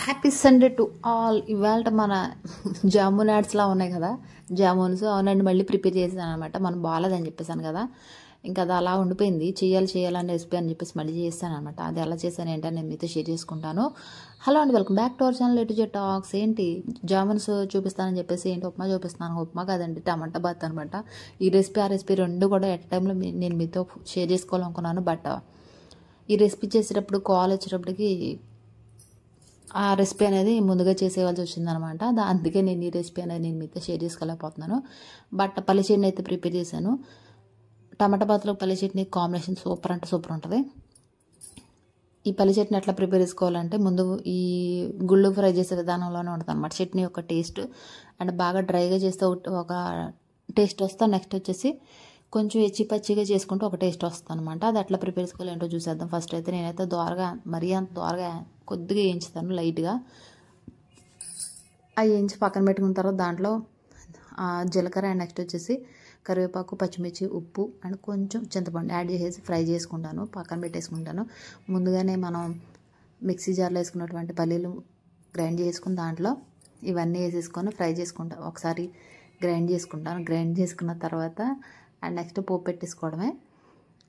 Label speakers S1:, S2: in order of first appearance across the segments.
S1: Happy Sunday to all. ఇవాళ మన జామున్ యాడ్స్లా ఉన్నాయి కదా, జామున్స్ అవునండి. మళ్ళీ ప్రిపేర్ చేశాను అనమాట. మనం బాగాలేదని చెప్పేసాను కదా, ఇంకా అది అలా ఉండిపోయింది. చేయాలని రెసిపీ అని చెప్పేసి మళ్ళీ చేస్తాను అనమాట. అది ఎలా చేశాను ఏంటని నేను మీతో షేర్ చేసుకుంటాను. హలో అండి, welcome back to our channel ఎటు జెట్ టాక్స్. ఏంటి జామున్స్ చూపిస్తానని చెప్పేసి ఏంటి ఉప్మా చూపిస్తున్నాను. ఉప్మా కాదండి, టమాటా బాత్ అనమాట. ఈ రెసిపీ ఆ రెసిపీ రెండు కూడా ఎట్ టైంలో నేను మీతో షేర్ చేసుకోవాలనుకున్నాను. బట్ ఈ రెసిపీ చేసేటప్పుడు కాల్ వచ్చేటప్పటికి ఆ రెసిపీ అనేది ముందుగా చేసేవాల్సి వచ్చిందనమాట. అందుకే నేను ఈ రెసిపీ అనేది నేను మీతో షేర్ చేసుకోలేకపోతున్నాను. బట్ పల్లి చట్నీ అయితే ప్రిపేర్ చేశాను. టమాటా బాత్లో పల్లి చట్నీ కాంబినేషన్ సూపర్ అంటే సూపర్ ఉంటుంది. ఈ పల్లి చట్నీ ఎట్లా ప్రిపేర్ చేసుకోవాలంటే, ముందు ఈ గుళ్ళు ఫ్రై చేసే విధానంలోనే ఉంటుంది అనమాట చట్నీ యొక్క టేస్ట్. అండ్ బాగా డ్రైగా చేస్తే ఒక టేస్ట్ వస్తుంది. నెక్స్ట్ వచ్చేసి కొంచెం ఎచ్చి పచ్చిగా చేసుకుంటే ఒక టేస్ట్ వస్తుంది అనమాట. అది ఎట్లా ప్రిపేర్ చేసుకోవాలి ఏంటో చూసేద్దాం. ఫస్ట్ అయితే నేనైతే దోరగా, మరీ అంత దోరగా కొద్దిగా వేయించుతాను లైట్గా. అవి వేయించి పక్కన పెట్టుకున్న తర్వాత దాంట్లో జీలకర్ర అండ్ నెక్స్ట్ వచ్చేసి కరివేపాకు, పచ్చిమిర్చి, ఉప్పు అండ్ కొంచెం చింతపండు యాడ్ చేసేసి ఫ్రై చేసుకుంటాను, పక్కన పెట్టేసుకుంటాను. ముందుగానే మనం మిక్సీ జార్లో వేసుకున్నటువంటి పల్లీలు గ్రైండ్ చేసుకుని దాంట్లో ఇవన్నీ వేసేసుకొని ఫ్రై చేసుకుంటాను. ఒకసారి గ్రైండ్ చేసుకుంటాను. గ్రైండ్ చేసుకున్న తర్వాత అండ్ నెక్స్ట్ పోపు పెట్టేసుకోవడమే.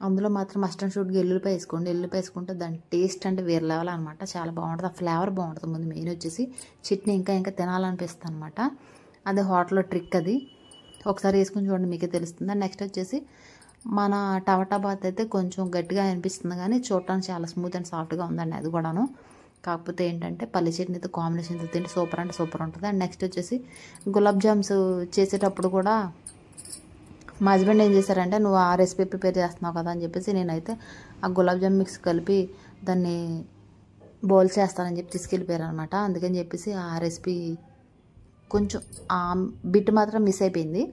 S1: అందులో మాత్రం మస్ట్ అండ్ షుడ్గా ఎల్లుల్లిపాయ వేసుకోండి. ఎల్లుల్లిపాయ వేసుకుంటే దాని టేస్ట్ అంటే వేరే లెవెల్ అనమాట. చాలా బాగుంటుంది. ఆ ఫ్లేవర్ బాగుంటుంది. ముందు మెయిన్ వచ్చేసి చట్నీ ఇంకా తినాలనిపిస్తుంది అనమాట. అది హోటల్లో ట్రిక్. అది ఒకసారి వేసుకుని చూడండి, మీకే తెలుస్తుంది. నెక్స్ట్ వచ్చేసి మన టమాటా బాత్ అయితే కొంచెం గట్టిగా అనిపిస్తుంది, కానీ చూడటానికి చాలా స్మూత్ అండ్ సాఫ్ట్గా ఉందండి అది కూడాను. కాకపోతే ఏంటంటే పల్లి చట్నీతో కాంబినేషన్తో తింటే సూపర్ అంటే సూపర్ ఉంటుంది. అండ్ నెక్స్ట్ వచ్చేసి గులాబ్ జామ్స్ చేసేటప్పుడు కూడా మా హస్బెండ్ ఏం చేశారంటే, నువ్వు ఆ రెసిపీ ప్రిపేర్ చేస్తున్నావు కదా అని చెప్పేసి నేనైతే ఆ గులాబ్ జామ్ మిక్స్ కలిపి దాన్ని బౌల్ చేస్తానని చెప్పి తీసుకెళ్ళిపోయారు అనమాట. అందుకని చెప్పేసి ఆ రెసిపీ కొంచెం ఆ బిట్ మాత్రం మిస్ అయిపోయింది.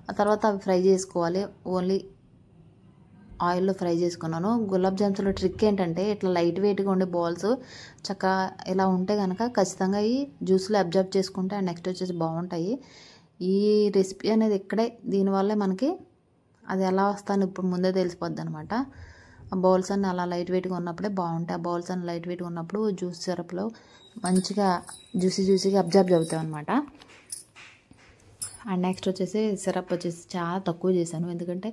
S1: ఆ తర్వాత అవి ఫ్రై చేసుకోవాలి. ఓన్లీ ఆయిల్లో ఫ్రై చేసుకున్నాను. గులాబ్ జామ్స్లో ట్రిక్ ఏంటంటే, ఇట్లా లైట్ వెయిట్గా ఉండే బాల్స్ చక్కగా ఇలా ఉంటే కనుక ఖచ్చితంగా ఈ జ్యూస్లో అబ్జర్వ్ చేసుకుంటే అండ్ నెక్స్ట్ వచ్చేసి బాగుంటాయి. ఈ రెసిపీ అనేది ఇక్కడే, దీనివల్లే మనకి అది ఎలా వస్తాను ఇప్పుడు ముందే తెలిసిపోద్ది అనమాట. ఆ బౌల్స్ అన్నీ అలా లైట్ వెయిట్గా ఉన్నప్పుడే బాగుంటాయి. ఆ బౌల్స్ అన్నీ లైట్ వెయిట్గా ఉన్నప్పుడు జ్యూస్ సిరప్లో మంచిగా జ్యూసీగా అబ్జర్వ్ అవుతాయి అనమాట. అండ్ నెక్స్ట్ వచ్చేసి సిరప్ వచ్చేసి చాలా తక్కువ చేశాను, ఎందుకంటే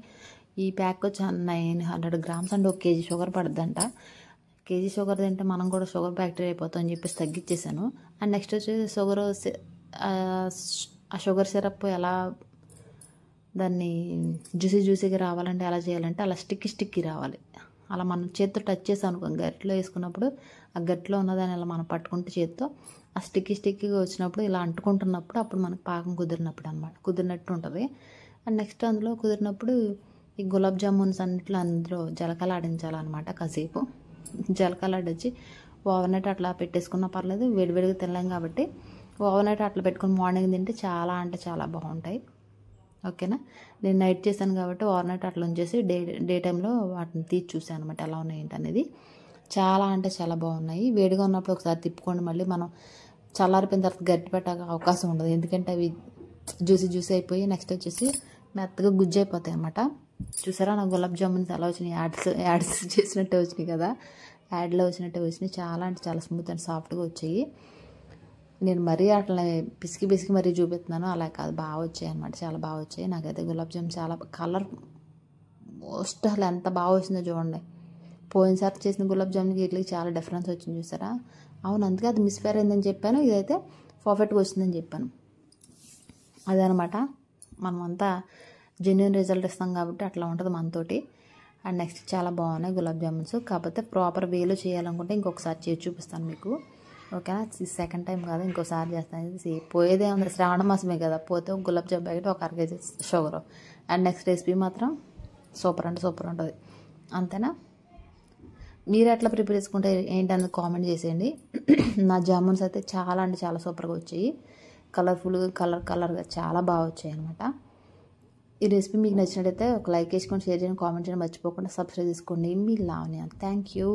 S1: ఈ ప్యాక్ వచ్చి 900 గ్రామ్స్ అండ్ 1 కేజీ షుగర్ పడుద్దంట. కేజీ షుగర్ తింటే మనం కూడా షుగర్ బ్యాక్టీరియా అయిపోతాం అని చెప్పేసి తగ్గించేసాను. అండ్ నెక్స్ట్ వచ్చేసి ఆ షుగర్ సిరప్ ఎలా దాన్ని జ్యూసీగా రావాలంటే ఎలా చేయాలంటే, అలా స్టిక్కీ రావాలి. అలా మనం చేత్తో టచ్ చేసాం అనుకో, గట్టిలో వేసుకున్నప్పుడు ఆ గట్టిలో ఉన్నదాన్ని అలా మనం పట్టుకుంటే చేత్తో ఆ స్టిక్కీగా వచ్చినప్పుడు ఇలా అంటుకుంటున్నప్పుడు అప్పుడు మనకు పాకం కుదిరినట్టు ఉంటుంది. అండ్ నెక్స్ట్ అందులో కుదిరినప్పుడు ఈ గులాబ్ జామున్స్ అన్నిట్లో అందులో జలకలాడించాలన్నమాట. కాసేపు జలకలాడించి ఓవర్నైట్ అట్లా పెట్టేసుకున్నా పర్లేదు, వేడివేడిగా తినలేం కాబట్టి ఓవర్నైట్ అట్లా పెట్టుకుని మార్నింగ్ తింటే చాలా అంటే చాలా బాగుంటాయి. ఓకేనా. నేను నైట్ చేశాను కాబట్టి ఓవర్నైట్ అట్లా ఉంచేసి డే టైంలో వాటిని తీసి చూసాను అనమాట ఎలా ఉన్నాయి ఏంటి అనేది. చాలా అంటే చాలా బాగున్నాయి. వేడిగా ఉన్నప్పుడు ఒకసారి తిప్పుకోండి. మళ్ళీ మనం చల్లారిపోయిన తర్వాత గట్టి పెట్టక అవకాశం ఉండదు, ఎందుకంటే అవి జ్యూసీ అయిపోయి నెక్స్ట్ వచ్చేసి మెత్తగా గుజ్జు అయిపోతాయి అనమాట. చూసారా నా గులాబ్ జామున్స్ ఎలా వచ్చినాయి, యాడ్స్ చేసినట్టే వచ్చినాయి కదా, యాడ్లో వచ్చినట్టే వచ్చినాయి. చాలా అంటే చాలా స్మూత్ అండ్ సాఫ్ట్గా వచ్చాయి. నేను మరీ అట్లా పిసికి మరీ చూపిస్తున్నాను, అలా కాదు, బాగా వచ్చాయి అనమాట. చాలా బాగా వచ్చాయి. నాకైతే గులాబ్ జామ్ చాలా కలర్ మోస్ట్ అసలు ఎంత బాగా వచ్చిందో చూడండి. పోయినసారి చేసిన గులాబ్ జామ్కి వీటికి చాలా డిఫరెన్స్ వచ్చింది చూసారా. అవును, అందుకే అది మిస్ఫేర్ అయిందని చెప్పాను, ఇదైతే పర్ఫెక్ట్గా వచ్చిందని చెప్పాను. అదనమాట, మనమంతా జెన్యూన్ రిజల్ట్ ఇస్తాం కాబట్టి అట్లా ఉంటుంది మనతోటి. అండ్ నెక్స్ట్ చాలా బాగున్నాయి గులాబ్ జామున్స్. కాకపోతే ప్రాపర్ వేలో చేయాలనుకుంటే ఇంకొకసారి చేసి చూపిస్తాను మీకు. ఓకేనా. సెకండ్ టైం కాదు, ఇంకోసారి చేస్తాను. పోయేదే ఉంది, శ్రావణ మాసమే కదా, పోతే ఒక గులాబ్ జామ్ ప్యాకెట్, ఒక 1 KG sugar. And next recipe మాత్రం సూపర్ అంటే సూపర్ ఉంటుంది. అంతేనా. మీరు ఎట్లా ప్రిపేర్ చేసుకుంటే ఏంటనేది కామెంట్ చేసేయండి. నా జామున్స్ అయితే చాలా అంటే చాలా సూపర్గా వచ్చాయి. కలర్ఫుల్గా కలర్గా చాలా బాగా వచ్చాయి అనమాట. ఈ రెసిపీ మీకు నచ్చినట్టయితే ఒక లైక్ వేసుకొని షేర్ చేయండి, కామెంట్ చేయడం మర్చిపోకుండా, సబ్స్క్రైబ్ చేసుకోండి. మీ లావణ్య. Thank you.